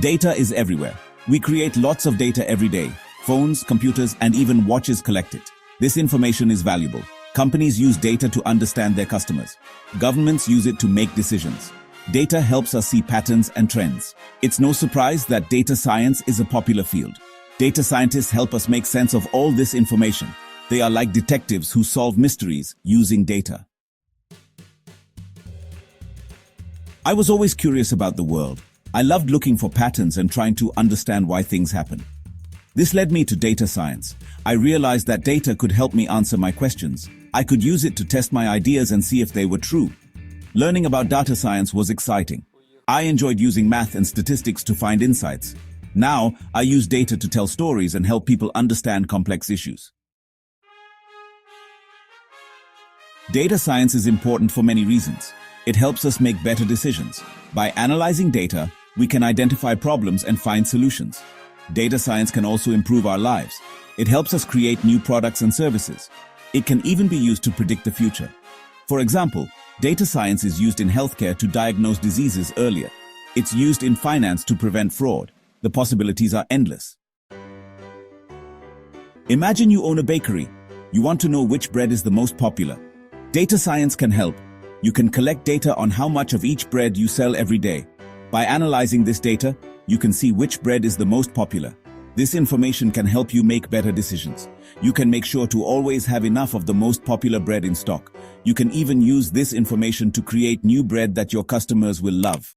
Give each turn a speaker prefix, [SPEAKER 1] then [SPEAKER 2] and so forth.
[SPEAKER 1] Data is everywhere. We create lots of data every day. Phones, computers, and even watches collect it. This information is valuable. Companies use data to understand their customers. Governments use it to make decisions. Data helps us see patterns and trends. It's no surprise that data science is a popular field. Data scientists help us make sense of all this information. They are like detectives who solve mysteries using data. I was always curious about the world. I loved looking for patterns and trying to understand why things happen. This led me to data science. I realized that data could help me answer my questions. I could use it to test my ideas and see if they were true. Learning about data science was exciting. I enjoyed using math and statistics to find insights. Now, I use data to tell stories and help people understand complex issues. Data science is important for many reasons. It helps us make better decisions. By analyzing data, we can identify problems and find solutions. Data science can also improve our lives. It helps us create new products and services. It can even be used to predict the future. For example, data science is used in healthcare to diagnose diseases earlier. It's used in finance to prevent fraud. The possibilities are endless. Imagine you own a bakery. You want to know which bread is the most popular. Data science can help. You can collect data on how much of each bread you sell every day. By analyzing this data, you can see which bread is the most popular. This information can help you make better decisions. You can make sure to always have enough of the most popular bread in stock. You can even use this information to create new bread that your customers will love.